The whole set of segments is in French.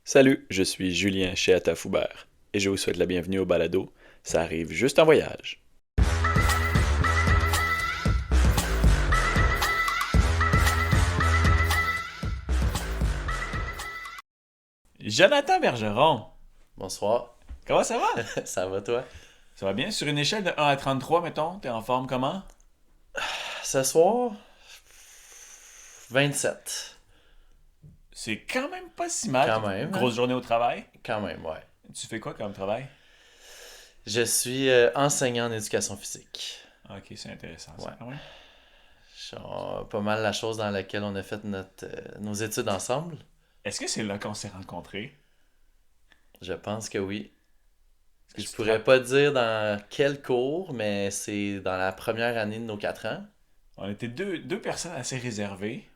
Salut, je suis Julien chez Atafoubert et je vous souhaite la bienvenue au balado. Ça arrive juste en voyage. Jonathan Bergeron, Bonsoir, comment ça va? ça va toi? Ça va bien? Sur une échelle de 1 à 33, mettons, t'es en forme comment? Ce soir, 27. C'est quand même pas si mal. Quand même, hein? Grosse journée au travail. Quand même, ouais. Tu fais quoi comme travail? Je suis enseignant en éducation physique. Ok, c'est intéressant ça Ouais. quand même. Pas mal la chose dans laquelle on a fait nos études ensemble. Est-ce que c'est là qu'on s'est rencontrés? Je pense que oui. Est-ce que Je tu te pourrais rappelles? pas dire dans quel cours, mais c'est dans la première année de nos 4 ans. On était deux personnes assez réservées.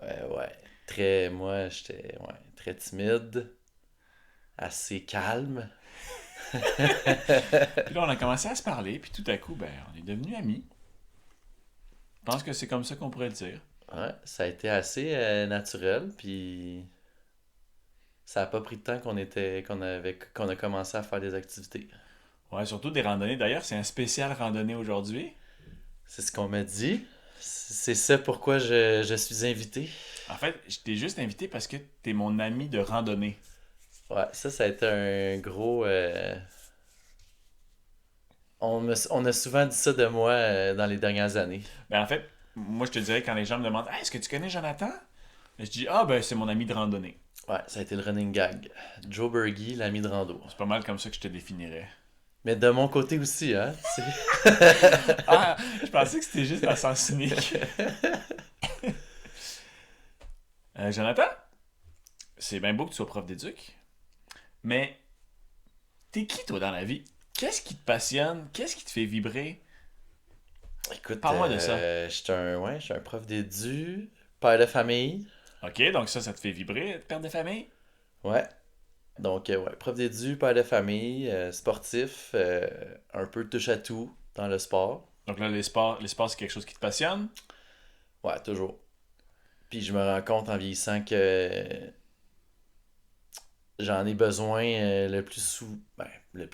Ouais. Moi, j'étais très timide, assez calme. Puis là, on a commencé à se parler, puis tout à coup, ben, on est devenus amis. Je pense que c'est comme ça qu'on pourrait le dire. Ouais, ça a été assez naturel, puis ça a pas pris de temps qu'on a commencé à faire des activités. Ouais, surtout des randonnées. D'ailleurs, c'est un spécial randonnée aujourd'hui. C'est ce qu'on m'a dit. C'est ça pourquoi je suis invité. En fait, je t'ai juste invité parce que t'es mon ami de randonnée. Ouais, ça a été un gros. On a souvent dit ça de moi dans les dernières années. Ben en fait, moi je te dirais quand les gens me demandent Hey, est-ce que tu connais Jonathan? Je dis Ah ben c'est mon ami de randonnée. Ouais, ça a été le running gag. Joe Bergy, l'ami de rando. C'est pas mal comme ça que je te définirais. Mais de mon côté aussi, hein. Ah, je pensais que c'était juste à sens unique. Jonathan, c'est bien beau que tu sois prof d'éduc, mais t'es qui toi dans la vie? Qu'est-ce qui te passionne? Qu'est-ce qui te fait vibrer? Écoute, Parle-moi de ça. je suis un prof d'édu, père de famille. Ok, donc ça te fait vibrer, être père de famille? Ouais. Donc, ouais, prof d'édu, père de famille, sportif, un peu touche à tout dans le sport. Donc là, les sports c'est quelque chose qui te passionne? Ouais, toujours. Puis je me rends compte en vieillissant que j'en ai besoin le plus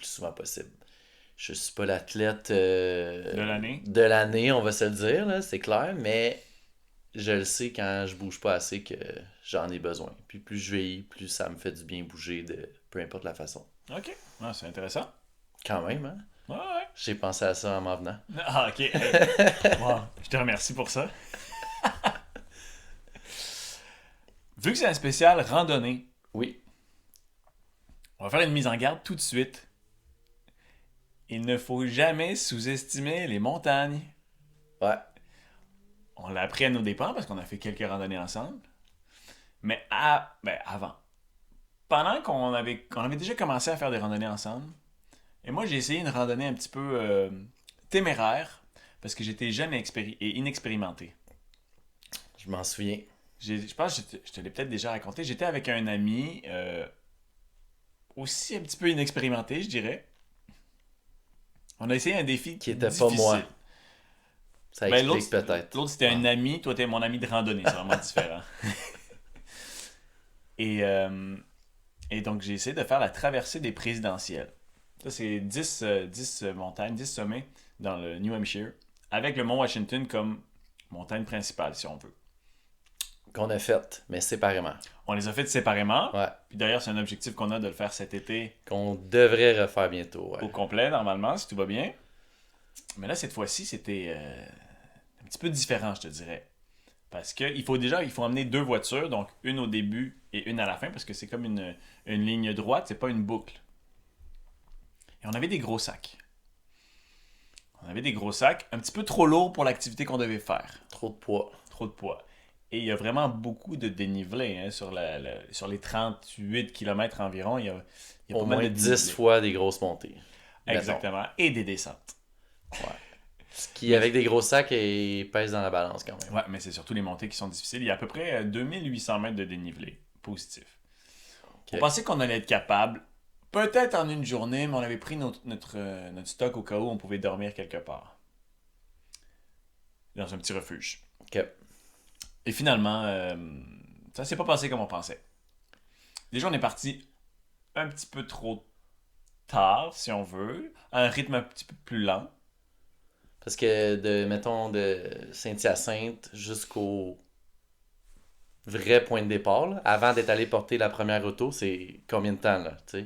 souvent possible. Je suis pas l'athlète De l'année? de l'année, on va se le dire, là, c'est clair, mais je le sais quand je bouge pas assez que j'en ai besoin. Puis plus je vieillis, plus ça me fait du bien bouger de peu importe la façon. Ok, ah, c'est intéressant. Quand même, hein? Ouais, ouais. J'ai pensé à ça en m'en venant. Ah, ok. Hey. Wow. Je te remercie pour ça. Vu que c'est un spécial randonnée, Oui, on va faire une mise en garde tout de suite. Il ne faut jamais sous-estimer les montagnes. ouais. On l'a appris à nos dépens parce qu'on a fait quelques randonnées ensemble. Mais avant, pendant qu'on avait déjà commencé à faire des randonnées ensemble, et moi j'ai essayé une randonnée un petit peu téméraire parce que j'étais jeune et inexpérimenté. Je m'en souviens. Je pense que je te l'ai peut-être déjà raconté. J'étais avec un ami aussi un petit peu inexpérimenté, je dirais. On a essayé un défi Qui était pas moi. difficile. Ça Ben, explique peut-être. l'autre c'était un Ouais. ami, toi t'es mon ami de randonnée, c'est vraiment différent. Et, euh, et donc j'ai essayé de faire la traversée des présidentielles. Ça c'est 10 montagnes, 10 sommets dans le New Hampshire, avec le mont Washington comme montagne principale si on veut. Qu'on a fait, mais séparément. On les a faites séparément, Ouais. puis d'ailleurs c'est un objectif qu'on a de le faire cet été Qu'on devrait refaire bientôt, au ouais. complet normalement, si tout va bien. Mais là cette fois-ci c'était un petit peu différent je te dirais. Parce qu'il faut emmener deux voitures, donc une au début et une à la fin, parce que c'est comme une ligne droite, c'est pas une boucle. Et on avait des gros sacs. On avait des gros sacs, un petit peu trop lourds pour l'activité qu'on devait faire. Trop de poids. Trop de poids. Et il y a vraiment beaucoup de dénivelé hein, sur les 38 km environ. Il y a Au pas mal de moins 10 dénivelé. fois des grosses montées. Mettons. Exactement. Et des descentes. Ouais. Ce qui, Mais, avec des gros sacs, pèse dans la balance quand même. ouais, mais c'est surtout les montées qui sont difficiles. Il y a à peu près 2800 mètres de dénivelé positif. On Ok. pensait qu'on allait être capable, peut-être en une journée, mais on avait pris notre stock au cas où on pouvait dormir quelque part, dans un petit refuge. Ok. Et finalement, ça s'est pas passé comme on pensait. déjà, on est parti un petit peu trop tard, si on veut, à un rythme un petit peu plus lent. Parce que, mettons, de Saint-Hyacinthe jusqu'au vrai point de départ, là, avant d'être allé porter la première auto, c'est combien de temps, là, tu sais?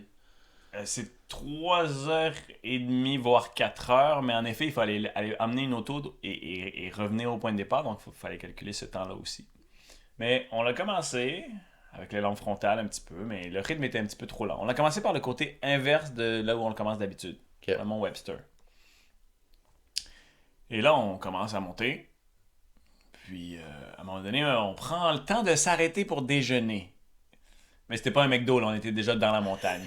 C'est 3h30, voire 4h, mais en effet, il fallait aller amener une auto et revenir au point de départ, donc il fallait calculer ce temps-là aussi. Mais on l'a commencé avec les lampes frontales un petit peu, mais le rythme était un petit peu trop lent. On a commencé par le côté inverse de là où on le commence d'habitude, Ok. à Mont-Webster. Et là, on commence à monter. Puis, à un moment donné, on prend le temps de s'arrêter pour déjeuner. Mais c'était pas un McDo, là, on était déjà dans la montagne.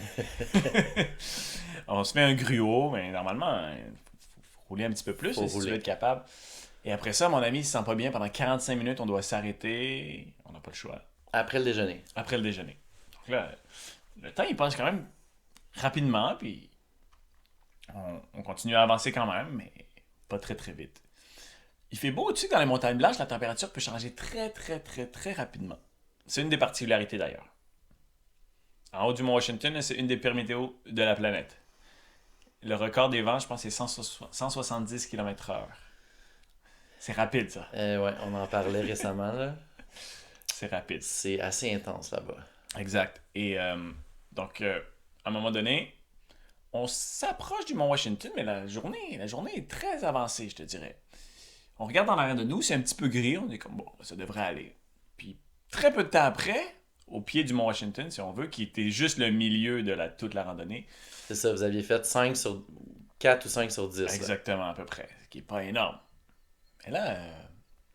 On se fait un gruau, mais normalement, il faut rouler un petit peu plus Faut là, si tu rouler. veux être capable. Et après ça, mon ami, il se sent pas bien. Pendant 45 minutes, on doit s'arrêter. On n'a pas le choix. Après le déjeuner. Après le déjeuner. Donc là, le temps, il passe quand même rapidement, puis on continue à avancer quand même, mais pas très très vite. Il fait beau au-dessus dans les montagnes blanches, la température peut changer très très très très rapidement. C'est une des particularités d'ailleurs. En haut du mont Washington, c'est une des pires météos de la planète. Le record des vents, je pense, c'est 170 km/h. C'est rapide, ça. Ouais, on en parlait récemment, là. C'est rapide. C'est assez intense là-bas. Exact. Et donc, à un moment donné, on s'approche du mont Washington, mais la journée est très avancée, je te dirais. On regarde en arrière de nous, c'est un petit peu gris, on est comme, bon, ça devrait aller. Puis, très peu de temps après, au pied du mont Washington, si on veut, qui était juste le milieu de toute la randonnée. C'est ça, vous aviez fait 4 ou 5 sur 10. Là. Exactement, à peu près. Ce qui n'est pas énorme. Mais là,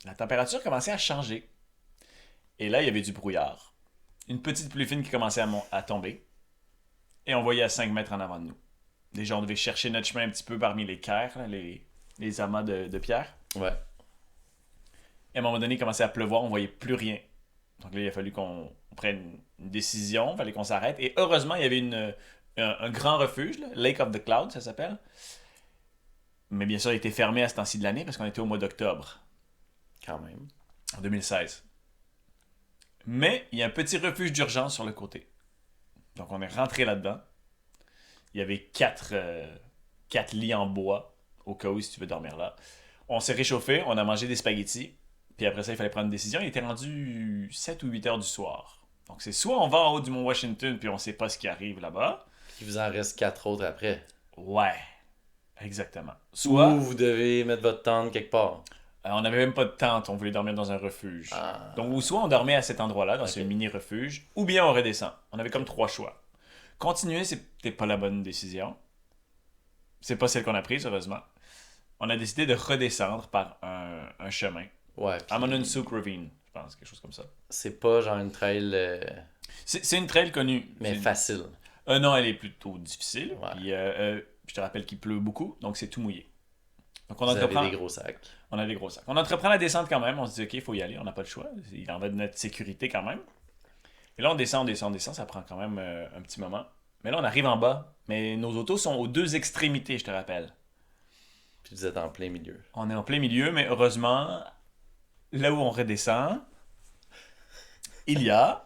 la température commençait à changer. Et là, il y avait du brouillard. Une petite pluie fine qui commençait à tomber. Et on voyait à 5 mètres en avant de nous. Déjà, on devait chercher notre chemin un petit peu parmi les caires, là, les amas de pierre. Ouais. Et à un moment donné, il commençait à pleuvoir, on voyait plus rien. Donc là, il a fallu qu'on prenne une décision, il fallait qu'on s'arrête. Et heureusement, il y avait un grand refuge, là, Lake of the Clouds, ça s'appelle. Mais bien sûr, il était fermé à ce temps-ci de l'année parce qu'on était au mois d'octobre, Quand même. en 2016. Mais il y a un petit refuge d'urgence sur le côté. Donc on est rentré là-dedans. Il y avait 4 lits en bois, au cas où si tu veux dormir là. On s'est réchauffé, on a mangé des spaghettis. Puis après ça, il fallait prendre une décision. Il était rendu 7 ou 8 heures du soir. Donc c'est soit on va en haut du mont Washington puis on sait pas ce qui arrive là-bas. Il vous en reste 4 autres après. Ouais, exactement. Soit Ou vous devez mettre votre tente quelque part. on n'avait même pas de tente, on voulait dormir dans un refuge. Ah. Donc ou soit on dormait à cet endroit-là, dans Ok. ce mini-refuge, ou bien on redescend. On avait comme 3 choix. Continuer, c'était pas la bonne décision. C'est pas celle qu'on a prise, heureusement. On a décidé de redescendre par un chemin. Ouais. puis Amononsouk Ravine, je pense, quelque chose comme ça. c'est pas genre une trail, C'est une trail connue. mais facile. Non, elle est plutôt difficile. Ouais. Puis, je te rappelle qu'il pleut beaucoup, donc c'est tout mouillé. Donc on Vous avez entreprend, des gros sacs. on a des gros sacs. On entreprend la descente quand même. On se dit, OK, il faut y aller, on n'a pas le choix. Il en va de notre sécurité quand même. Et là, on descend, ça prend quand même un petit moment. Mais là, on arrive en bas. Mais nos autos sont aux deux extrémités, je te rappelle. Puis vous êtes en plein milieu. On est en plein milieu, mais heureusement, là où on redescend, il y a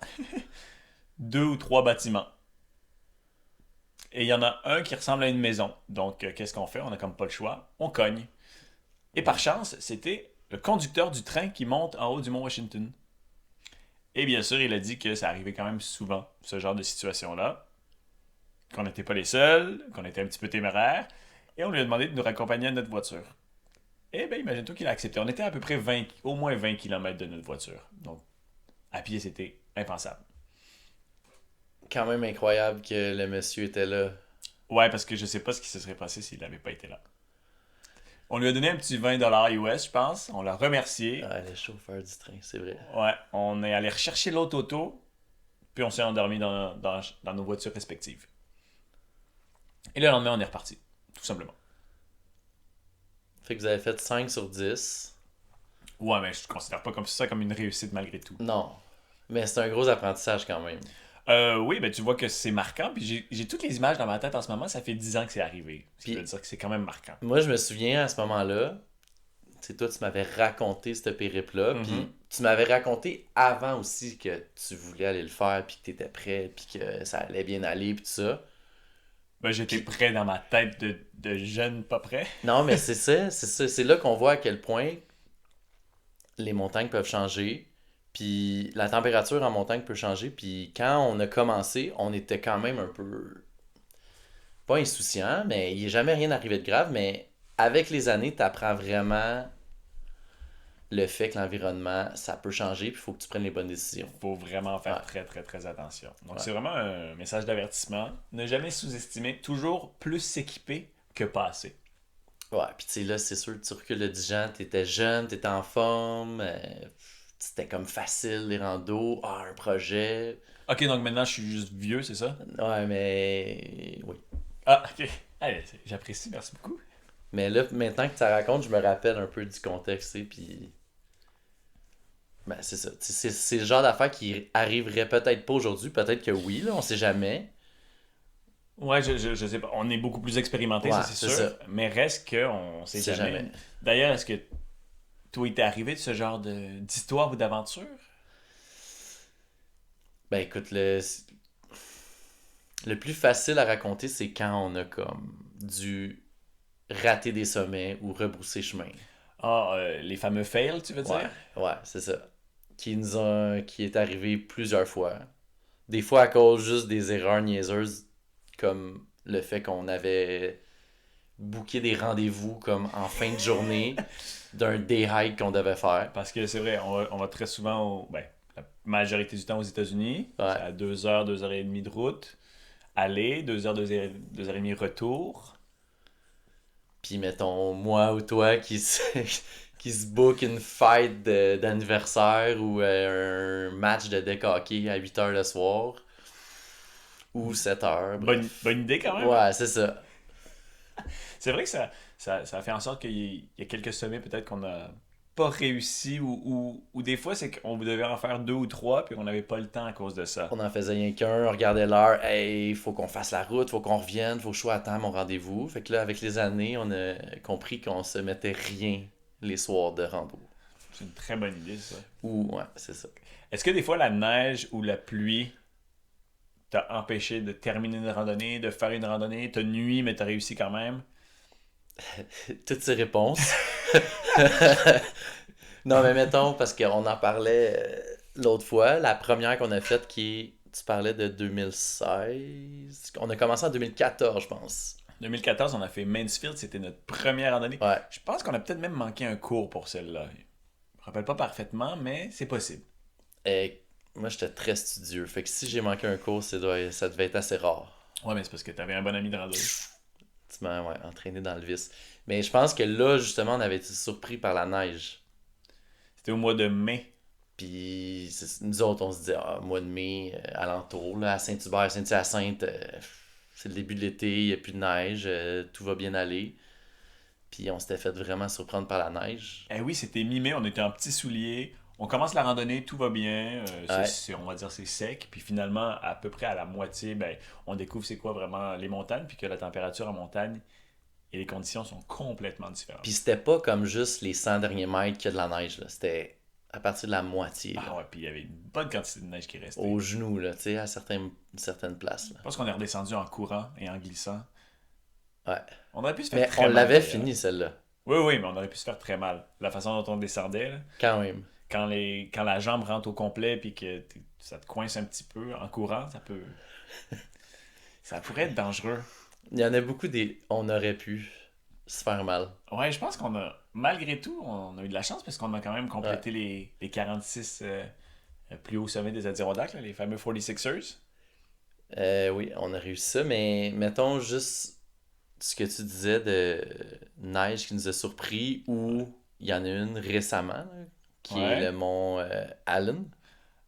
2 ou 3 bâtiments. Et il y en a un qui ressemble à une maison. Donc, qu'est-ce qu'on fait? On n'a comme pas le choix. On cogne. Et par chance, c'était le conducteur du train qui monte en haut du mont Washington. Et bien sûr, il a dit que ça arrivait quand même souvent, ce genre de situation-là. Qu'on n'était pas les seuls, qu'on était un petit peu téméraires. Et on lui a demandé de nous raccompagner à notre voiture. Eh bien, imagine-toi qu'il a accepté. On était à peu près au moins 20 km de notre voiture. Donc, à pied, c'était impensable. Quand même incroyable que le monsieur était là. Ouais, parce que je sais pas ce qui se serait passé s'il n'avait pas été là. On lui a donné un petit 20$ US, je pense. On l'a remercié. Ah, le chauffeur du train, c'est vrai. Ouais, on est allé rechercher l'autre auto. Puis on s'est endormi dans nos voitures respectives. Et le lendemain, on est reparti. Tout simplement. Fait que vous avez fait 5 sur 10. Ouais, mais je considère pas comme ça comme une réussite malgré tout. Non. Mais c'est un gros apprentissage quand même. Oui, ben tu vois que c'est marquant. Puis j'ai toutes les images dans ma tête en ce moment. Ça fait 10 ans que c'est arrivé. Ce qui Puis- veut dire que c'est quand même marquant. Moi, je me souviens à ce moment-là, tu sais, toi, tu m'avais raconté ce périple-là, Mhm. puis tu m'avais raconté avant aussi que tu voulais aller le faire, puis que tu étais prêt, puis que ça allait bien aller, puis tout ça. Ben, j'étais Puis, prêt dans ma tête de jeune pas prêt. non, mais c'est ça. C'est là qu'on voit à quel point les montagnes peuvent changer, puis la température en montagne peut changer, puis quand on a commencé, on était quand même un peu, pas insouciant, mais il n'est jamais rien arrivé de grave, mais avec les années, tu apprends vraiment le fait que l'environnement, ça peut changer, puis il faut que tu prennes les bonnes décisions. Faut vraiment faire Ouais. très, très, très attention. Donc, Ouais. c'est vraiment un message d'avertissement. Ne jamais sous-estimer. Toujours plus s'équiper que pas assez. Ouais, puis tu sais, là, c'est sûr, tu recules de 10 ans, t'étais jeune, t'étais en forme, c'était comme facile, les randos, un projet. Ok, donc maintenant, je suis juste vieux, c'est ça? Ouais, mais oui. Ah, ok. Allez, j'apprécie, merci beaucoup. Mais là, maintenant que tu la racontes, je me rappelle un peu du contexte, tu sais, puis... Ben, c'est ça. Tu sais, c'est le genre d'affaire qui arriverait peut-être pas aujourd'hui, peut-être que oui, là, on sait jamais. Ouais, je sais pas. On est beaucoup plus expérimenté, Ouais, ça c'est c'est sûr. ça. Mais reste qu'on sait C'est jamais. jamais. D'ailleurs, est-ce que toi, il t'est arrivé de ce genre d'histoire ou d'aventure? Ben, écoute, le plus facile à raconter, c'est quand on a comme dû rater des sommets ou rebrousser chemin. Ah, les fameux fails, tu veux Ouais, dire? ouais, c'est ça. Qui est arrivé plusieurs fois. Des fois à cause juste des erreurs niaiseuses, comme le fait qu'on avait booké des rendez-vous comme en fin de journée d'un day hike qu'on devait faire. Parce que c'est vrai, on va très souvent, ben, la majorité du temps aux États-Unis. Ouais. C'est à 2 heures, 2 heures et demie de route. Aller, 2 heures, 2 heures et demie retour. Puis mettons, moi ou toi qui se book une fête d'anniversaire ou un match de deck hockey à 8 heures le soir ou 7 heures, bref. Bonne idée quand même, hein? Ouais, c'est ça. C'est vrai que ça fait en sorte qu'il y a quelques sommets peut-être qu'on n'a pas réussi ou des fois c'est qu'on devait en faire 2 ou 3 puis on n'avait pas le temps à cause de ça. On en faisait rien qu'un, on regardait l'heure, hey, faut qu'on fasse la route, faut qu'on revienne, faut que je sois à temps à mon rendez-vous. Fait que là, avec les années, on a compris qu'on se mettait rien les soirs de rando. C'est une très bonne idée ça. Ou, ouais, c'est ça. Est-ce que des fois la neige ou la pluie t'a empêché de terminer une randonnée, de faire une randonnée, t'as nuit mais t'as réussi quand même? Toutes ces réponses. Non, mais mettons, parce qu'on en parlait l'autre fois, la première qu'on a faite tu parlais de 2016. On a commencé en 2014, je pense. 2014, on a fait Mansfield, c'était notre première randonnée. Ouais. Je pense qu'on a peut-être même manqué un cours pour celle-là. Je me rappelle pas parfaitement, mais c'est possible. Et moi, j'étais très studieux. Fait que si j'ai manqué un cours, ça devait être assez rare. Ouais, mais c'est parce que t'avais un bon ami de randonnée. Tu m'as entraîné dans le vice. Mais je pense que là, justement, on avait été surpris par la neige. C'était au mois de mai. Puis nous autres, on se disait, mois de mai, alentour, là, à Saint-Hubert, Saint-Hyacinthe, c'est le début de l'été, il n'y a plus de neige, tout va bien aller. Puis on s'était fait vraiment surprendre par la neige. Eh oui, c'était mi-mai, on était en petits souliers. On commence la randonnée, tout va bien. Ouais. On va dire c'est sec. Puis finalement, à peu près à la moitié, ben, on découvre c'est quoi vraiment les montagnes. Puis que la température en montagne et les conditions sont complètement différentes. Puis c'était pas comme juste les 100 derniers mètres qu'il y a de la neige, là. C'était à partir de la moitié, là. Ah ouais, puis il y avait une bonne quantité de neige qui restait. Aux genoux, là, tu sais, à certaines places, là. Je pense qu'on est redescendu en courant et en glissant. Ouais. On aurait pu se faire Mais très on mal. l'avait d'ailleurs. fini, celle-là, Oui, oui, mais on aurait pu se faire très mal. La façon dont on descendait, là, quand même. quand la jambe rentre au complet puis que ça te coince un petit peu en courant, ça pourrait être dangereux. Il y en a beaucoup on aurait pu se faire mal. Ouais, je pense malgré tout, on a eu de la chance parce qu'on a quand même complété les 46 plus hauts sommets des Adirondacks, là, les fameux 46ers. Oui, on a réussi ça, mais mettons juste ce que tu disais de neige qui nous a surpris, ou il y en a une récemment, là, qui est Ouais. le mont Allen.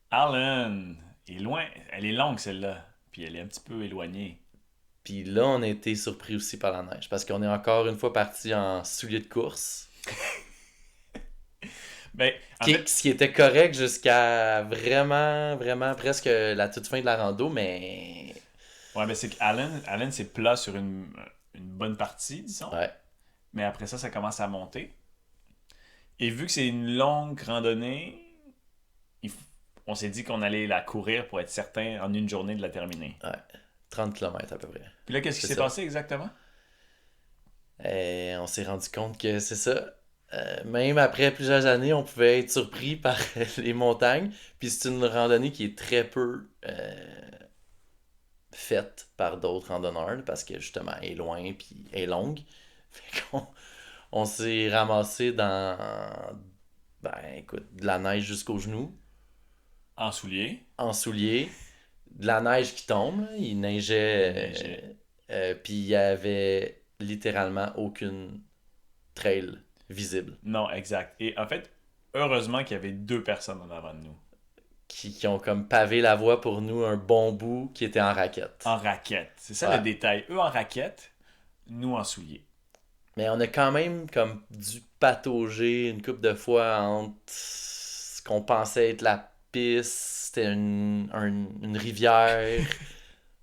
Allen est loin, elle est longue celle-là, puis elle est un petit peu éloignée. Puis là, on a été surpris aussi par la neige, parce qu'on est encore une fois parti en souliers de course, Ben, en fait, ce qui était correct jusqu'à vraiment, vraiment presque la toute fin de la rando, mais ouais, mais c'est qu'Allen c'est plat sur une bonne partie, disons. ouais, Mais après ça, ça commence à monter. Et vu que c'est une longue randonnée, il f- on s'est dit qu'on allait la courir pour être certain en une journée de la terminer. Ouais, 30 km à peu près. Puis là, qu'est-ce qui C'est s'est ça. passé exactement? Et on s'est rendu compte que c'est ça. Même après plusieurs années, on pouvait être surpris par les montagnes. Puis c'est une randonnée qui est très peu faite par d'autres randonneurs parce que justement, elle est loin puis elle est longue. Fait qu'on on s'est ramassé dans, ben écoute, de la neige jusqu'aux genoux, En souliers. en souliers, de la neige qui tombe, là. Il Il neigeait, neigeait. puis il y avait littéralement aucune trail visible Non, exact. Et en fait, heureusement qu'il y avait deux personnes en avant de nous. qui ont comme pavé la voie pour nous un bon bout qui était en raquette. En raquette. C'est ça le Ouais. détail. Eux en raquette, nous en souliers. Mais on a quand même comme dû patauger une couple de fois entre ce qu'on pensait être la piste, c'était une rivière,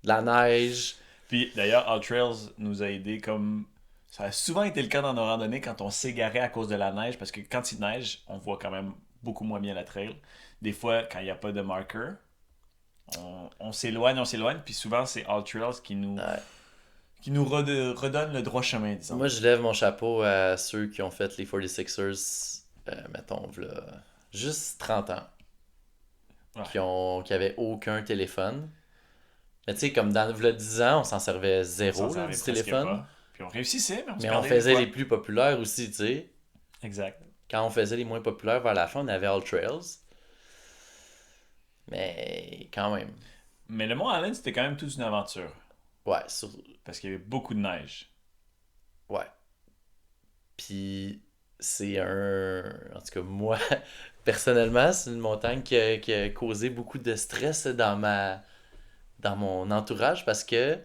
de la neige. Puis d'ailleurs, All Trails nous a aidés comme. Ça a souvent été le cas dans nos randonnées quand on s'égarait à cause de la neige, parce que quand il neige, on voit quand même beaucoup moins bien la trail. Des fois, quand il n'y a pas de marker, on s'éloigne, puis souvent c'est All Trails Ouais. qui nous redonne le droit chemin, disons. Moi, je lève mon chapeau à ceux qui ont fait les 46ers, mettons, v'là, juste 30 ans, Ouais. qui avaient aucun téléphone. Mais tu sais, comme dans v'là 10 ans, on s'en servait On s'en zéro là, servait du presque téléphone. pas. Puis on réussissait, mais on se Mais on perdait des faisait fois. les plus populaires aussi, tu sais. Exact. Quand on faisait les moins populaires vers la fin, on avait All Trails. Mais quand même. Mais le Mont Allen, c'était quand même toute une aventure. Ouais, Parce qu'il y avait beaucoup de neige. ouais. Puis c'est un. En tout cas, moi, personnellement, c'est une montagne qui a causé beaucoup de stress dans mon entourage parce que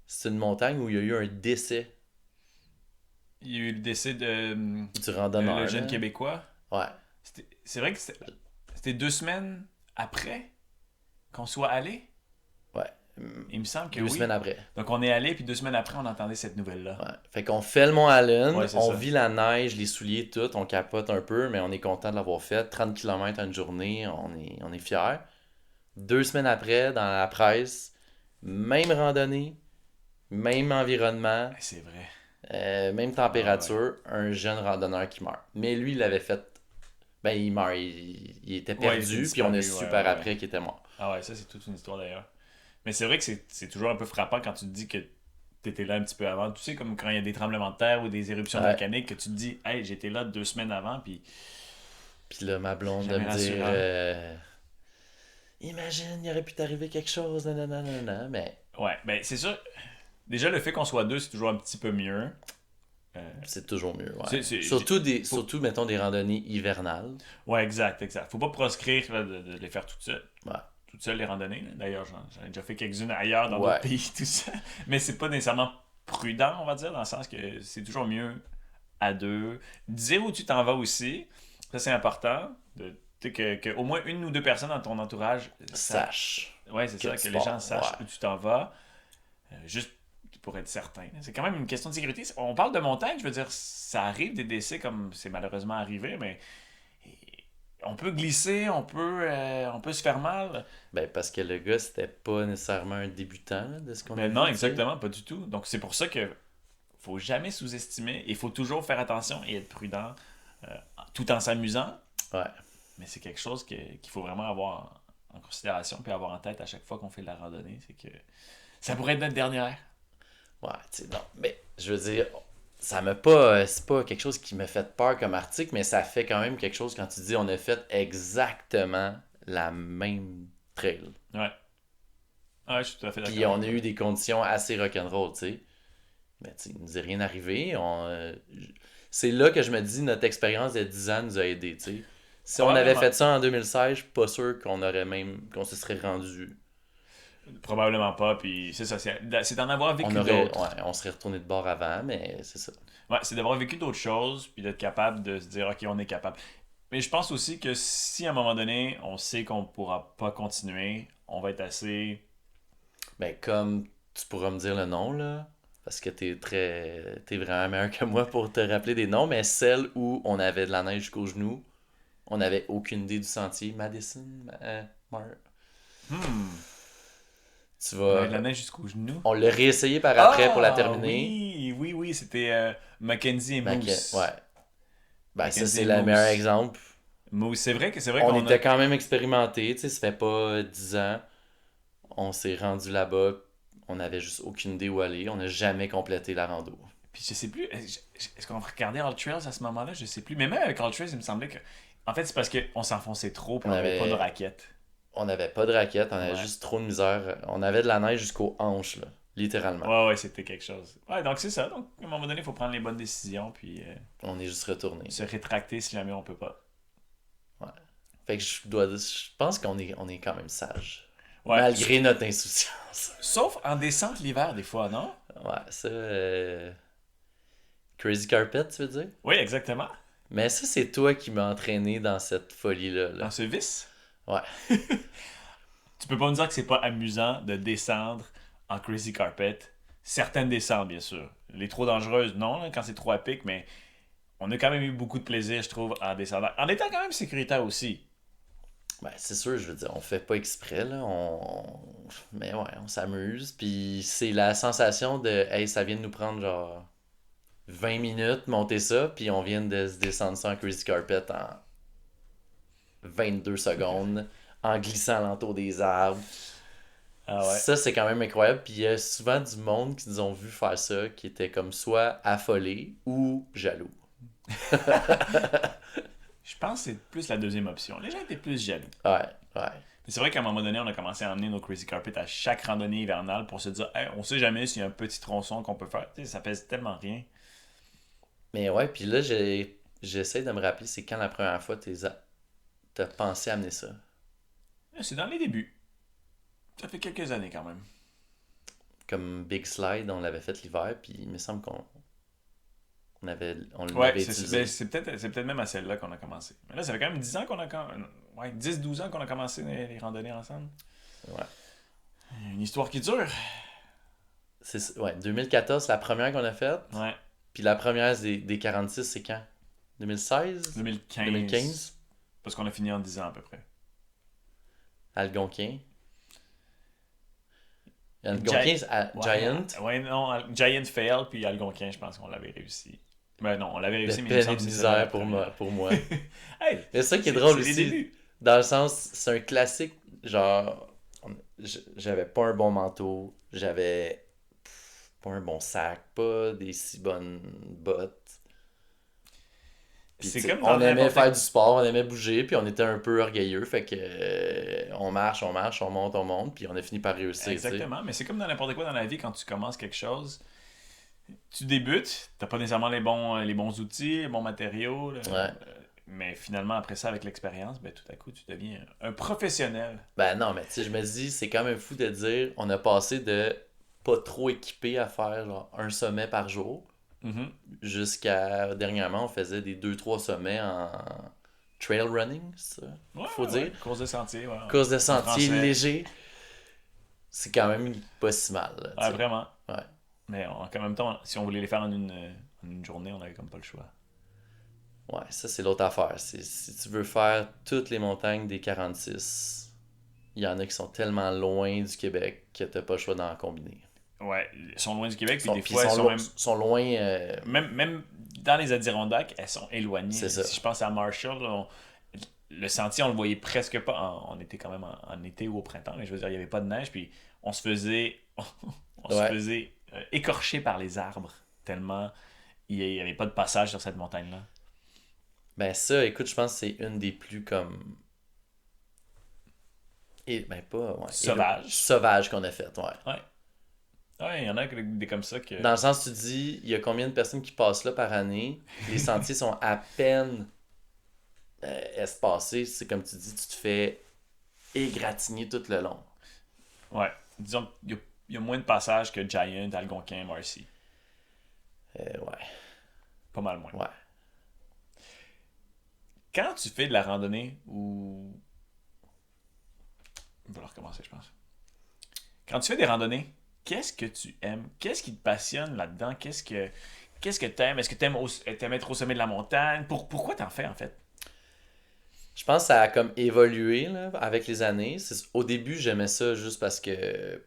c'est une montagne où il y a eu un décès Il y a eu le décès de du le randonneur, jeune là. Québécois. Ouais, C'est vrai que c'était 2 semaines après qu'on soit allé. ouais. Il me semble que Deux oui. semaines après. Donc on est allé, puis 2 semaines après, on entendait cette nouvelle-là. Ouais. Fait qu'on fait le Mont Allen, Ouais, c'est on ça. vit la neige, les souliers, tout, on capote un peu, mais on est content de l'avoir fait. 30 km en une journée, on est fiers. 2 semaines après, dans la presse, même randonnée, même environnement, C'est vrai. même Ah ouais. température, un jeune randonneur qui meurt. Mais lui, il l'avait fait. Ben, il meurt, il était Ouais, il était perdu, puis on a disparu, su ouais, par ouais, après ouais. qu'il était mort. Ah ouais, ça c'est toute une histoire d'ailleurs. Mais c'est vrai que c'est toujours un peu frappant quand tu te dis que t'étais là un petit peu avant. Tu sais, comme quand il y a des tremblements de terre ou des éruptions Ouais. volcaniques, que tu te dis, hey, j'étais là 2 semaines avant, puis Puis là, ma blonde de jamais me dire rassurant. imagine, il aurait pu t'arriver quelque chose, nanana, mais Ouais, ben c'est sûr. Déjà, le fait qu'on soit deux, c'est toujours un petit peu mieux. c'est toujours mieux, ouais. C'est- faut- Surtout, mettons, des randonnées hivernales. Ouais, exact, exact. Faut pas proscrire là, de les faire toutes seules. Ouais. Toutes seules les randonnées, là. D'ailleurs, j'en ai déjà fait quelques-unes ailleurs dans Ouais. d'autres pays, tout ça. Mais c'est pas nécessairement prudent, on va dire, dans le sens que c'est toujours mieux à deux. Dire où tu t'en vas aussi, ça c'est important. Tu sais, que au moins une ou deux personnes dans ton entourage, Sache ouais, c'est que ça, tu que les gens pars, sachent ouais. où tu t'en vas. Juste pour être certain. C'est quand même une question de sécurité. On parle de montagne, je veux dire, ça arrive des décès comme c'est malheureusement arrivé, mais on peut glisser, on peut se faire mal. Ben, parce que le gars, c'était pas nécessairement un débutant, là, de ce qu'on a Mais vu, non, tu sais. exactement, pas du tout. Donc c'est pour ça que faut jamais sous-estimer. Il faut toujours faire attention et être prudent euh, tout en s'amusant. Ouais. Mais c'est quelque chose qu'il faut vraiment avoir en considération puis avoir en tête à chaque fois qu'on fait de la randonnée. C'est que ça pourrait être notre dernière. Ouais, tu sais, non. Mais, je veux dire, ça m'a pas. C'est pas quelque chose qui m'a fait peur comme article, mais ça fait quand même quelque chose quand tu dis on a fait exactement la même trail. Ouais. Ouais, je suis tout à fait d'accord. Puis on avec a toi. eu des conditions assez rock'n'roll, tu sais. Mais tu sais, il nous est rien arrivé. C'est là que je me dis notre expérience de 10 ans nous a aidés, tu sais. Si on avait Probablement. fait ça en 2016, je suis pas sûr qu'on se serait rendu. Probablement pas, puis c'est ça, c'est d'en avoir vécu d'autres. Ouais, on serait retourné de bord avant, mais c'est ça. Ouais, c'est d'avoir vécu d'autres choses, puis d'être capable de se dire, ok, on est capable. Mais je pense aussi que si à un moment donné, on sait qu'on pourra pas continuer, on va être assez. Ben, comme tu pourras me dire le nom, là, parce que t'es vraiment meilleur que moi pour te rappeler des noms, mais celle où on avait de la neige jusqu'aux genoux, On n'avait aucune idée du sentier. Madison, Hmm. tu On avait vas. de la neige jusqu'aux genoux. On l'a réessayé par après pour la Ah, terminer. oui, c'était Mackenzie et Ouais. Moose. Ben, ça, Mackenzie c'est et le meilleur Moose. exemple. Moose, c'est vrai On qu'on a. était quand même expérimentés, tu sais, ça fait pas 10 ans. On s'est rendu là-bas, on avait juste aucune idée où aller. On n'a jamais complété la rando. Puis je sais plus, est-ce qu'on regardait All Trails à ce moment-là? Je sais plus. Mais même avec All Trails, il me semblait que. En fait, c'est parce qu'on s'enfonçait trop puis On on avait pas de avait, raquettes. on avait pas de raquettes, on avait Ouais. juste trop de misère. On avait de la neige jusqu'aux hanches, là, littéralement. Ouais, c'était quelque chose. Ouais, donc c'est ça. Donc, à un moment donné, il faut prendre les bonnes décisions puis On est juste retourné. se rétracter si jamais on peut pas. Ouais. Fait que je pense qu'on est quand même sage. Ouais. Malgré notre insouciance. Sauf en descente l'hiver, des fois, non? Ouais, ça. Crazy Carpet, tu veux dire? Oui, exactement. Mais ça, c'est toi qui m'as entraîné dans cette folie-là. Dans ce vice. Ouais. Tu peux pas me dire que c'est pas amusant de descendre en Crazy Carpet. Certaines descentes, bien sûr. Les trop dangereuses, non, là, quand c'est trop à pic, mais on a quand même eu beaucoup de plaisir, je trouve, en descendant. En étant quand même sécuritaire aussi. Ben, c'est sûr, je veux dire, on fait pas exprès, là. Mais ouais, on s'amuse. Puis c'est la sensation de, hey, ça vient de nous prendre genre 20 minutes, monter ça, puis on vient de se descendre ça en Crazy Carpet en 22 secondes, en glissant l'entour des arbres. Ah ouais. Ça, c'est quand même incroyable. Puis il y a souvent du monde qui nous ont vu faire ça, qui était comme soit affolé ou jaloux. Je pense que c'est plus la deuxième option. Les gens étaient plus jaloux. Ouais, ouais. Mais c'est vrai qu'à un moment donné, on a commencé à emmener nos Crazy Carpet à chaque randonnée hivernale pour se dire, hey, on sait jamais s'il y a un petit tronçon qu'on peut faire. Tu sais, ça pèse tellement rien. Mais ouais, puis là, j'essaie de me rappeler, c'est quand la première fois t'as pensé amener ça. C'est dans les débuts. Ça fait quelques années quand même. Comme Big Slide, on l'avait fait l'hiver, puis il me semble on Ouais, l'avait utilisé. c'est peut-être même à celle-là qu'on a commencé. Mais là, ça fait quand même 10 ans qu'on a... Ouais, 10-12 ans qu'on a commencé les randonnées ensemble. Ouais. Une histoire qui dure. Ouais, 2014, la première qu'on a faite. Ouais. Puis la première des 46, c'est quand? 2016? 2015. 2015? Parce qu'on a fini en 10 ans à peu près. Algonquin. Algonquin, Giant. Ouais, non, Giant fail, puis Algonquin, je pense qu'on l'avait réussi. Ben non, on l'avait De réussi, mais il me peine et semble de que c'est ça la misère première. pour moi. Hey, Mais c'est ça qui est c'est drôle les aussi. débuts. Dans le sens, c'est un classique, genre, j'avais pas un bon manteau, j'avais pas un bon sac, pas des si bonnes bottes. Puis, C'est tu sais, comme dans on aimait n'importe... faire du sport, on aimait bouger, puis on était un peu orgueilleux, fait que on marche, on monte, puis on a fini par réussir, tu sais. Exactement, mais c'est comme dans n'importe quoi dans la vie, quand tu commences quelque chose, tu débutes, t'as pas nécessairement les bons outils, les bons matériaux, là, Ouais. mais finalement, après ça, avec l'expérience, ben, tout à coup, tu deviens un professionnel. Ben non, mais tu sais, je me dis, c'est quand même fou de dire, on a passé de pas trop équipé à faire genre un sommet par jour, Mhm. jusqu'à dernièrement, on faisait des 2-3 sommets en trail running, c'est ça, Ouais, faut ouais, dire. ouais, course de sentier, ouais. Course de En sentier français. léger, c'est quand même pas si mal, là, tu Ouais, sais. vraiment. Ouais. Mais en même temps, si on voulait les faire en une journée, on avait comme pas le choix. Ouais, ça c'est l'autre affaire. Si tu veux faire toutes les montagnes des 46, il y en a qui sont tellement loin du Québec que t'as pas le choix d'en combiner. Ouais, ils sont loin du Québec, puis Sont, des puis fois, ils sont même... sont loin. Même dans les Adirondacks, elles sont éloignées. C'est ça. Si je pense à Marshall, là, le sentier, on le voyait presque pas. On était quand même en été ou au printemps, mais je veux dire, il n'y avait pas de neige, puis on se faisait, on se Ouais. faisait écorcher par les arbres, tellement il n'y avait pas de passage sur cette montagne-là. Ben ça, écoute, je pense que c'est une des plus comme. Et, ben pas. Ouais, sauvages qu'on a faites, ouais. Ouais. Ouais, il y en a des comme ça que. Dans le sens, tu dis, il y a combien de personnes qui passent là par année? Les sentiers sont à peine espacés. C'est comme tu dis, tu te fais égratigner tout le long. Ouais. Disons qu'il y a moins de passages que Giant, Algonquin, Marcy. Ouais. Pas mal moins. Ouais. Quand tu fais de la randonnée ou. On va la recommencer, je pense. Quand tu fais des randonnées, qu'est-ce que tu aimes? Qu'est-ce qui te passionne là-dedans? Qu'est-ce que t'aimes? Est-ce que t'aimes être au sommet de la montagne? Pourquoi t'en fais, en fait? Je pense que ça a comme évolué là, avec les années. Au début, j'aimais ça juste parce que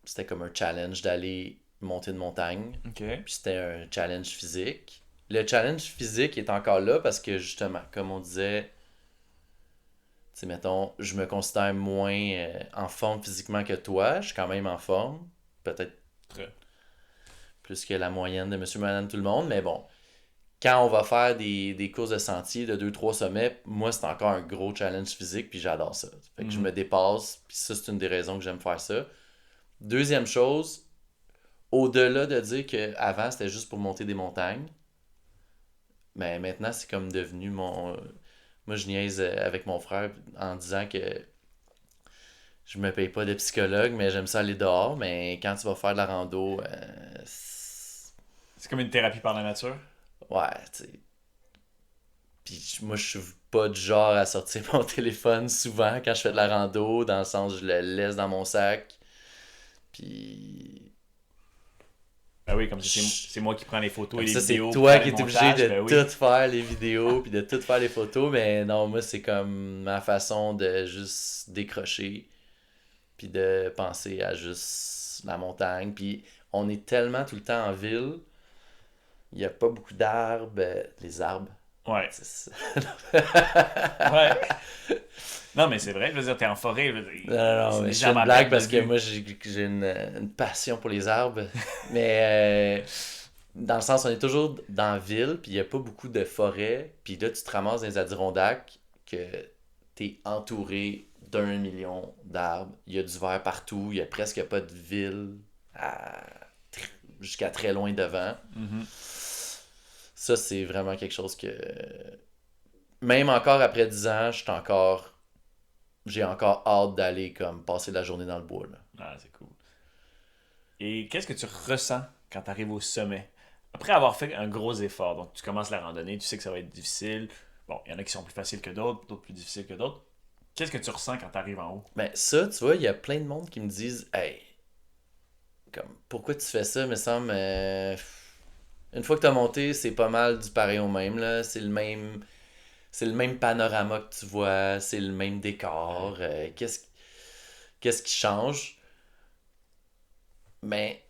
c'était comme un challenge d'aller monter une montagne. OK. Puis c'était un challenge physique. Le challenge physique est encore là parce que justement, comme on disait, tu sais, mettons, je me considère moins en forme physiquement que toi. Je suis quand même en forme. Peut-être Très. plus que la moyenne de monsieur, madame, tout le monde. Mais bon, quand on va faire des courses de sentier de 2 3 sommets, moi, c'est encore un gros challenge physique. Puis j'adore ça. Fait que je me dépasse. Puis ça, c'est une des raisons que j'aime faire ça. Deuxième chose, au-delà de dire qu'avant, c'était juste pour monter des montagnes, mais maintenant, c'est comme devenu mon. Moi, je niaise avec mon frère en disant que je me paye pas de psychologue, mais j'aime ça aller dehors. Mais quand tu vas faire de la rando, C'est comme une thérapie par la nature. ouais, tu sais. Puis moi, je suis pas du genre à sortir mon téléphone souvent quand je fais de la rando, dans le sens je le laisse dans mon sac. Puis Ben oui, comme ça, c'est moi qui prends les photos et comme les ça, c'est vidéos pour toi faire qui les es obligé montages. de Ben oui. tout faire les vidéos puis de tout faire les photos. Mais non, moi, c'est comme ma façon de juste décrocher puis de penser à juste la montagne. Puis on est tellement tout le temps en ville, il n'y a pas beaucoup d'arbres. Les arbres, Ouais. c'est ça. Ouais. Non, mais c'est vrai, je veux dire, t'es en forêt. Je veux dire, Non, non, non, c'est mais des je fais arbres une à blague perte de parce que vue. moi, j'ai une passion pour les arbres. Mais dans le sens, on est toujours dans la ville, puis il n'y a pas beaucoup de forêt. Puis là, tu te ramasses dans les Adirondacks, que t'es entouré d'1 million d'arbres. Il y a du vert partout, il n'y a presque pas de ville à- jusqu'à très loin devant. Mhm. Ça, c'est vraiment quelque chose que... Même encore après 10 ans, j'ai encore hâte d'aller comme passer la journée dans le bois, là. Ah, c'est cool. Et qu'est-ce que tu ressens quand tu arrives au sommet? Après avoir fait un gros effort, donc tu commences la randonnée, tu sais que ça va être difficile. Bon, il y en a qui sont plus faciles que d'autres plus difficiles que d'autres. Qu'est-ce que tu ressens quand tu arrives en haut? Ben ça, tu vois, il y a plein de monde qui me disent Hey, comme, pourquoi tu fais ça, me semble, une fois que t'as monté, c'est pas mal du pareil au même, là. C'est le même panorama que tu vois, c'est le même décor. Qu'est-ce qui change? Mais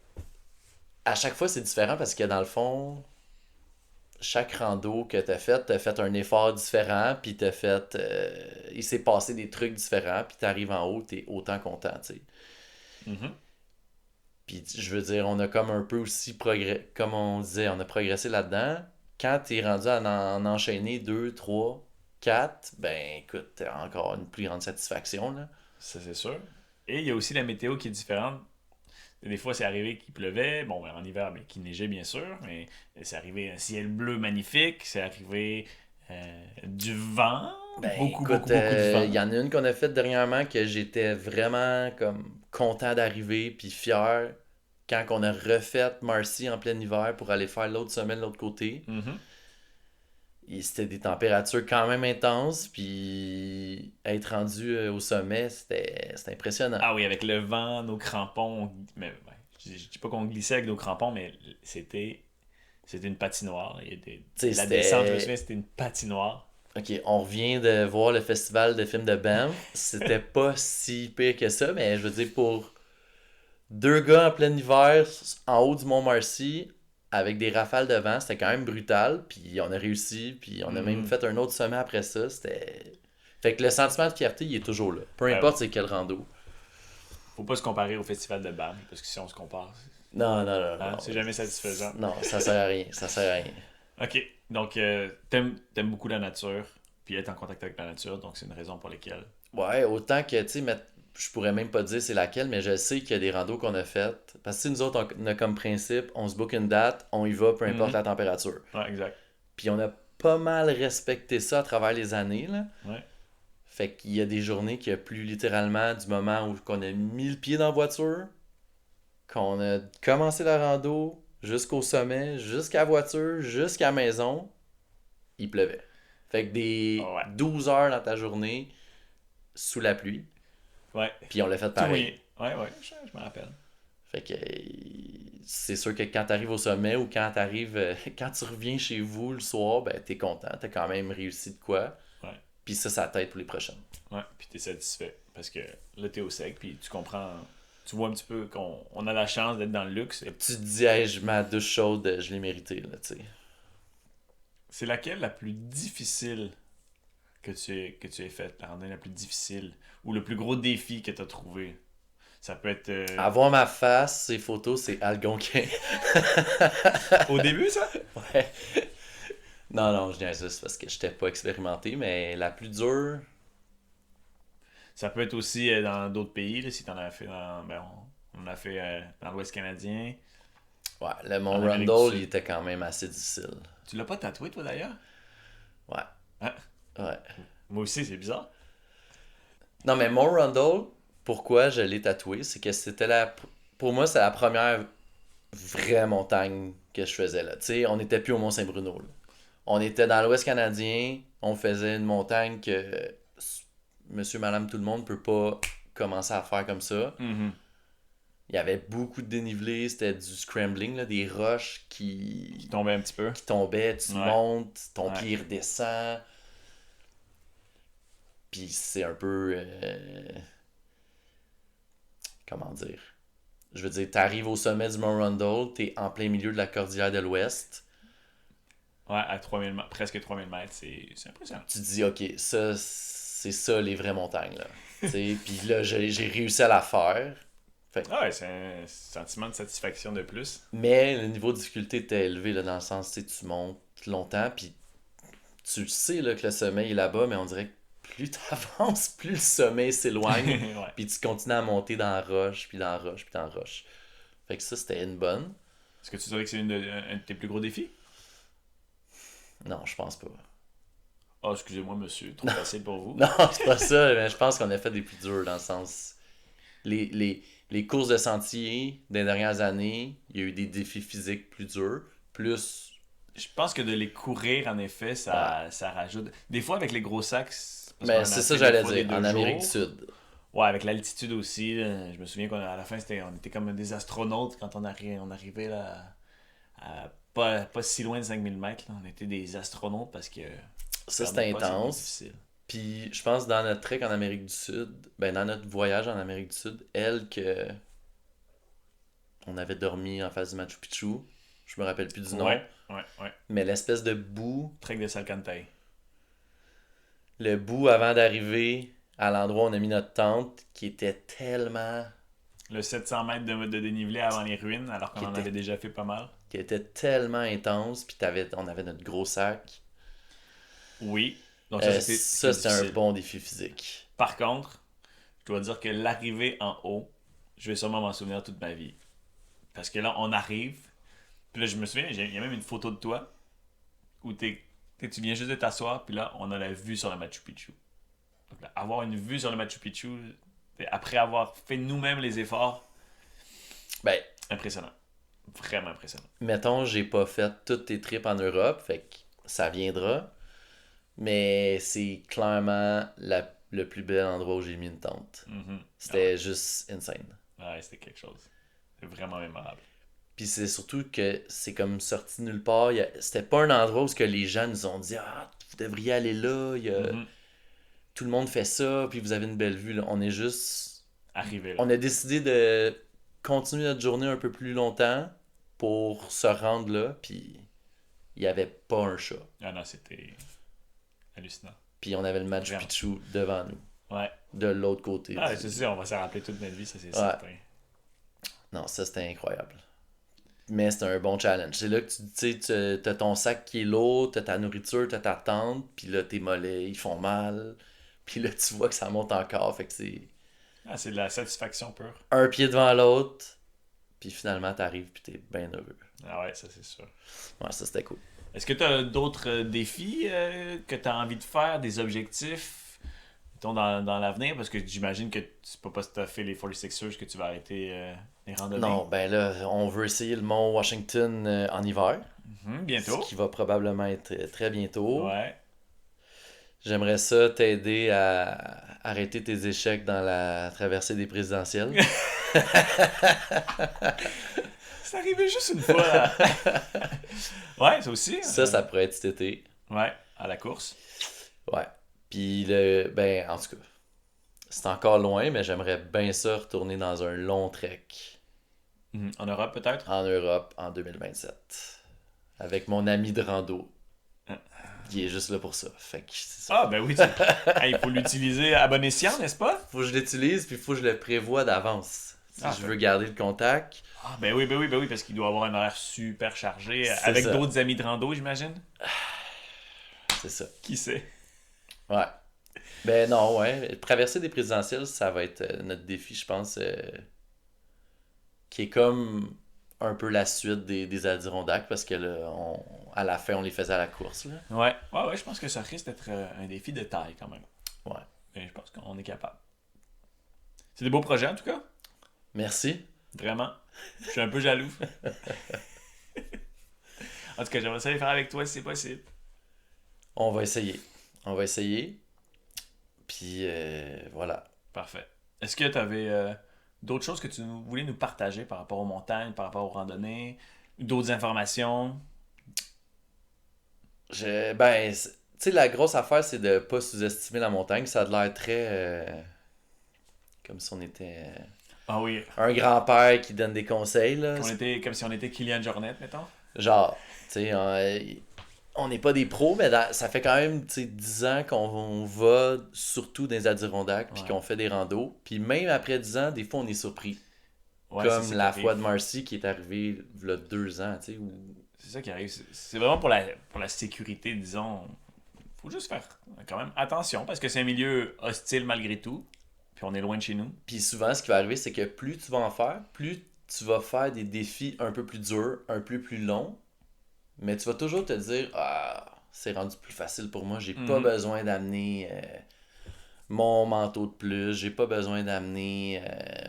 à chaque fois, c'est différent parce que dans le fond, chaque rando que t'as fait un effort différent, puis il s'est passé des trucs différents, puis t'arrives en haut, t'es autant content, tu sais. Mhm. Puis je veux dire, on a comme un peu aussi comme on disait, on a progressé là-dedans. Quand t'es rendu à en enchaîner 2 3 4 ben écoute, t'as encore une plus grande satisfaction, là. Ça, c'est sûr. Et il y a aussi la météo qui est différente. Des fois, c'est arrivé qu'il pleuvait, bon, en hiver, mais qu'il neigeait, bien sûr, mais c'est arrivé un ciel bleu magnifique, c'est arrivé du vent, Ben beaucoup, beaucoup, écoute, beaucoup de vent. il y en a une qu'on a faite dernièrement que j'étais vraiment comme content d'arriver, puis fier quand on a refait Marcy en plein hiver pour aller faire l'autre semaine de l'autre côté. Mhm. Et c'était des températures quand même intenses, puis être rendu au sommet, c'était impressionnant. Ah oui, avec le vent, nos crampons, mais ouais, je dis pas qu'on glissait avec nos crampons, mais c'était une patinoire. Tu sais, La descente, je me c'était... souviens, c'était une patinoire. Ok, on revient de voir le festival de films de Banff. C'était pas si pire que ça, mais je veux dire, pour deux gars en plein hiver, en haut du Mont Marcy, avec des rafales de vent, c'était quand même brutal. Puis on a réussi, puis on a même Mhm. fait un autre sommet après ça. C'était... Fait que le sentiment de fierté, il est toujours là. Peu Ben oui. importe c'est quel rando. Faut pas se comparer au festival de BAM, parce que si on se compare, Non, non, non, hein, non. c'est jamais satisfaisant. Non, ça sert à rien. Ça sert à rien. Ok, donc t'aimes beaucoup la nature, puis être en contact avec la nature, donc c'est une raison pour laquelle. Ouais, autant que, tu sais, je pourrais même pas dire c'est laquelle, mais je sais qu'il y a des randos qu'on a faites. Parce que si nous autres, on a comme principe, on se book une date, on y va, peu importe Mhm. la température. Ouais, exact. Puis on a pas mal respecté ça à travers les années, là. Ouais. Fait qu'il y a des journées qu'il y a plus littéralement du moment où qu'on a mis le pied dans la voiture, qu'on a commencé la rando, jusqu'au sommet, jusqu'à la voiture, jusqu'à la maison, il pleuvait. Fait que des Ouais. 12 heures dans ta journée, sous la pluie, Ouais. puis on l'a fait Tout pareil. mouillé. Ouais, ouais, je me rappelle. Fait que c'est sûr que quand t'arrives au sommet ou quand t'arrives quand tu reviens chez vous le soir, ben t'es content, t'as quand même réussi de quoi. Ouais. Puis ça t'aide pour les prochaines. Ouais, puis t'es satisfait. Parce que là, t'es au sec, puis tu comprends. Tu vois un petit peu qu'on a la chance d'être dans le luxe. Et Tu te dis, hey, ma douche chaude, je l'ai mérité, là, tu sais. c'est laquelle la plus difficile que tu aies faite, la randonnée la plus difficile, ou le plus gros défi que tu as trouvé? Ça peut être Avoir ma face, ces photos, c'est algonquin. au début, ça? Ouais. Non, je niaise juste parce que j'étais pas expérimenté, mais la plus dure, Ça peut être aussi dans d'autres pays, là, si tu en as fait dans. Ben, on en a fait dans l'Ouest canadien. ouais, le Mont En Amérique du Rundle, Sud. il était quand même assez difficile. Tu l'as pas tatoué, toi, d'ailleurs? Ouais, Hein? ouais. Moi aussi, c'est bizarre. Non, mais Mont Rundle, pourquoi je l'ai tatoué, c'est que c'était pour moi, c'est la première vraie montagne que je faisais, là. Tu sais, on n'était plus au Mont-Saint-Bruno, là. On était dans l'Ouest canadien, on faisait une montagne que monsieur, madame, tout le monde peut pas commencer à faire comme ça. Mhm. Il y avait beaucoup de dénivelé, c'était du scrambling, là, des roches Qui tombait un petit peu. qui tombaient, tu Ouais. montes, ton Ouais. pied redescend. Puis c'est un peu... comment dire? Je veux dire, t'arrives au sommet du Mont Rundle, t'es en plein milieu de la cordillère de l'Ouest. Ouais, à 3000 presque 3000 mètres, c'est impressionnant. Tu te dis, ok, ça, c'est ça les vraies montagnes, là. Puis là, j'ai réussi à la faire. Ah ouais, c'est un sentiment de satisfaction de plus. Mais le niveau de difficulté était élevé, là, dans le sens, tu montes longtemps, puis tu le sais là, que le sommet est là-bas, mais on dirait que plus t'avances, plus le sommet s'éloigne, Ouais. puis tu continues à monter dans la roche, puis dans la roche, puis dans la roche. Fait que ça, c'était une bonne. Est-ce que tu dirais que c'est un de tes plus gros défis? Non, je pense pas. Ah, excusez-moi, monsieur, trop facile pour vous. Non, c'est pas ça, mais je pense qu'on a fait des plus durs, dans le sens... Les courses de sentier des dernières années, il y a eu des défis physiques plus durs, plus... Je pense que de les courir, en effet, ça rajoute. Des fois, avec les gros sacs, parce qu'on en Mais a c'est ça fait que des j'allais fois des dire, en 2 Amérique du jours. Sud. Ouais, avec l'altitude aussi. Là, je me souviens qu'à la fin, on était comme des astronautes quand on arrivait là, pas si loin de 5000 mètres. Là. On était des astronautes parce que Ça, perdait c'était pas, c'était intense. difficile. Puis je pense dans notre trek en Amérique du Sud, ben dans notre voyage en Amérique du Sud, que on avait dormi en face du Machu Picchu. Je me rappelle plus du nom. Ouais. Mais l'espèce de bout, Trek de Salcantay. le bout avant d'arriver à l'endroit où on a mis notre tente, qui était tellement, Le 700 mètres de dénivelé avant les ruines, alors qu'on Qui en était- avait déjà fait pas mal. qui était tellement intense, puis on avait notre gros sac. Oui. Donc Ça, c'était c'était un difficile. bon défi physique. Par contre, je dois dire que l'arrivée en haut, je vais sûrement m'en souvenir toute ma vie. Parce que là, on arrive. Puis là, je me souviens, il y a même une photo de toi où tu viens juste de t'asseoir, puis là, on a la vue sur le Machu Picchu. Donc, là, avoir une vue sur le Machu Picchu, après avoir fait nous-mêmes les efforts, Ben, impressionnant. Vraiment impressionnant. mettons, j'ai pas fait toutes tes trips en Europe, fait que ça viendra. Mais c'est clairement le plus bel endroit où j'ai mis une tente. Mhm. C'était juste insane. Ouais, c'était quelque chose. C'est vraiment mémorable. Puis c'est surtout que c'est comme sorti nulle part. C'était pas un endroit où ce que les gens nous ont dit ah, vous devriez aller là. Mhm. Tout le monde fait ça, puis vous avez une belle vue. Là. On est juste. Arrivé là. On a décidé de continuer notre journée un peu plus longtemps pour se rendre là, puis il y avait pas un chat. Ah non, c'était hallucinant. Puis on avait le Machu Vraiment. Picchu devant nous, Ouais. de l'autre côté. Ah, c'est sûr, on va s'en rappeler toute notre vie, ça c'est Ouais. certain. Non, ça c'était incroyable. Mais c'était un bon challenge. C'est là que tu t'as ton sac qui est lourd, t'as ta nourriture, t'as ta tente, puis là tes mollets ils font mal. Puis là tu vois que ça monte encore. Fait que c'est Ah, c'est de la satisfaction pure. un pied devant l'autre. Puis finalement t'arrives puis t'es bien heureux. Ah ouais, ça c'est sûr. Ouais, ça c'était cool. Est-ce que tu as d'autres défis que tu as envie de faire, des objectifs, mettons, dans l'avenir? Parce que j'imagine que tu peux pas stuffer les 46ers que tu vas arrêter les randonnées. Non, ben là, on veut essayer le mont Washington en hiver. Bientôt. Ce qui va probablement être très bientôt. Ouais. J'aimerais ça t'aider à arrêter tes échecs dans la traversée des présidentielles. C'est arrivé juste une fois. Là. Ouais, ça aussi. Ça pourrait être cet été. Ouais, à la course. Ouais. Puis, ben, en tout cas, c'est encore loin, mais j'aimerais bien ça retourner dans un long trek En Europe, peut-être? en Europe en 2027. Avec mon ami de rando. Il est juste là pour ça. Fait que c'est ça. Ah, ben oui, il faut l'utiliser à bon escient, n'est-ce pas? Faut que je l'utilise, puis faut que je le prévoie d'avance. Si Ah, je veux garder le contact. Ah, ben oui, parce qu'il doit avoir un horaire super chargé, C'est avec ça. d'autres amis de rando, j'imagine. C'est ça. Qui sait? Ouais. Ben non, ouais. Traverser des présidentielles, ça va être notre défi, je pense. Qui est comme un peu la suite des Adirondacks, parce que là, à la fin, on les faisait à la course. Là. Ouais, je pense que ça risque d'être un défi de taille quand même. Ouais. Mais je pense qu'on est capable. C'est des beaux projets en tout cas. Merci. Vraiment. Je suis un peu jaloux. En tout cas, j'aimerais ça les faire avec toi si c'est possible. On va essayer. On va essayer. Puis voilà. Parfait. Est-ce que tu avais d'autres choses que tu voulais nous partager par rapport aux montagnes, par rapport aux randonnées, d'autres informations? Ben, tu sais, la grosse affaire, c'est de pas sous-estimer la montagne. Ça a l'air très... comme si on était Ah oui, un grand-père qui donne des conseils, là. comme si on était Kylian Jornet, mettons. Genre, tu sais, on n'est pas des pros, mais ça fait quand même, tu sais, 10 ans qu'on va surtout dans les Adirondacks, puis Ouais. qu'on fait des randos. Puis même après 10 ans, des fois, on est surpris. Ouais, Comme c'est ça la qui fois arrive. de Marcy qui est arrivée il y a 2 ans, tu sais, où... C'est ça qui arrive. C'est vraiment pour la sécurité, disons. Faut juste faire quand même attention parce que c'est un milieu hostile malgré tout. Puis on est loin de chez nous. Puis souvent, ce qui va arriver, c'est que plus tu vas en faire, plus tu vas faire des défis un peu plus durs, un peu plus longs, mais tu vas toujours te dire, ah, c'est rendu plus facile pour moi, j'ai pas Mhm. besoin d'amener mon manteau de plus, j'ai pas besoin d'amener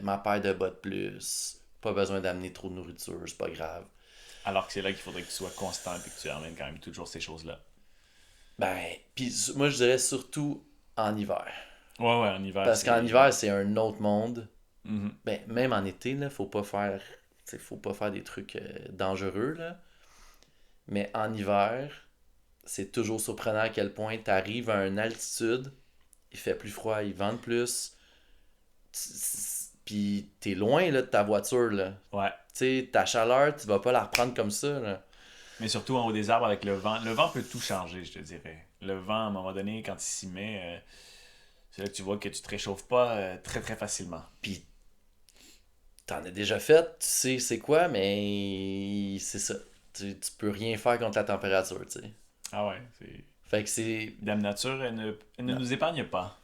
ma paire de bas de plus, pas besoin d'amener trop de nourriture, c'est pas grave. Alors que c'est là qu'il faudrait que tu sois constant et que tu amènes quand même toujours ces choses-là. Ben, puis moi je dirais surtout en hiver. Ouais, en hiver, Parce qu'en hiver, c'est un autre monde. Mhm. Ben, même en été, là, faut pas faire des trucs dangereux, là. Mais en hiver, c'est toujours surprenant à quel point tu arrives à une altitude, il fait plus froid, il vente plus, puis t'es loin là, de ta voiture, là. Ouais. Tu sais, ta chaleur, tu vas pas la reprendre comme ça, là. Mais surtout en haut des arbres avec le vent. Le vent peut tout changer, je te dirais. Le vent, à un moment donné, quand il s'y met, c'est là que tu vois que tu te réchauffes pas très très facilement. Puis t'en as déjà fait, tu sais c'est quoi, mais c'est ça. Tu peux rien faire contre la température, tu sais. Ah ouais, c'est. Fait que c'est... Dame Nature, elle ne nous épargne pas.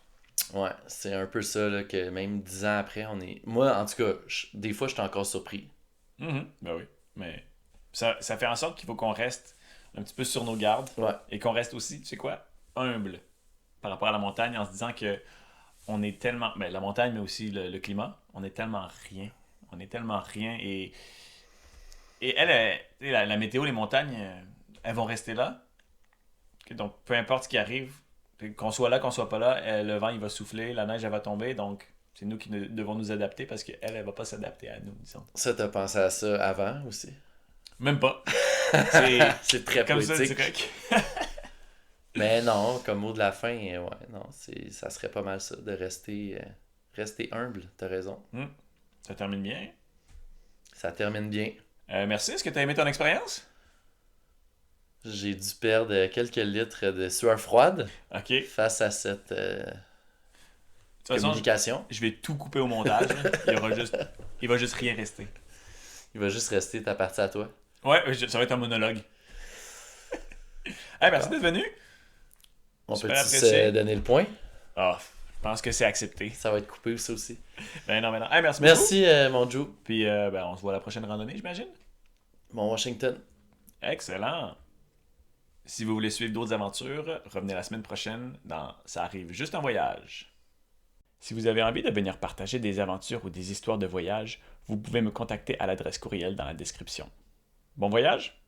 Ouais, c'est un peu ça, là, que même 10 ans après, on est... Moi, en tout cas, des fois, je suis encore surpris. Ben oui. Mais ça fait en sorte qu'il faut qu'on reste un petit peu sur nos gardes Ouais. et qu'on reste aussi, tu sais quoi, humble par rapport à la montagne en se disant que on est tellement. Ben, la montagne, mais aussi le climat, on est tellement rien. On est tellement rien et tu sais, la météo, les montagnes, elles vont rester là. Donc, peu importe ce qui arrive, qu'on soit là, qu'on soit pas là, le vent, il va souffler, la neige, elle va tomber. Donc, c'est nous qui devons nous adapter parce qu'elle, elle va pas s'adapter à nous, disons. Ça, t'as pensé à ça avant aussi? Même pas. C'est C'est très comme ça, poétique. direct. Mais non, comme mot de la fin, ouais, non, ça serait pas mal ça, de rester humble, t'as raison. Ça termine bien. Ça termine bien. Merci. Est-ce que tu as aimé ton expérience? J'ai dû perdre quelques litres de sueur froide Ok. De face à cette toute façon, communication. je vais tout couper au montage. Il va juste rien rester. Il va juste rester ta partie à toi. Ouais, ça va être un monologue. Hey, merci d'être venu. On Super peut apprécié. se donner le point? Ah, je pense que c'est accepté. Ça va être coupé ça aussi. Ben non. Hey, merci beaucoup. Merci, mon Joe. Puis, on se voit à la prochaine randonnée, j'imagine. Mon Washington. Excellent. Si vous voulez suivre d'autres aventures, revenez la semaine prochaine dans Ça arrive juste en voyage. Si vous avez envie de venir partager des aventures ou des histoires de voyage, vous pouvez me contacter à l'adresse courriel dans la description. Bon voyage!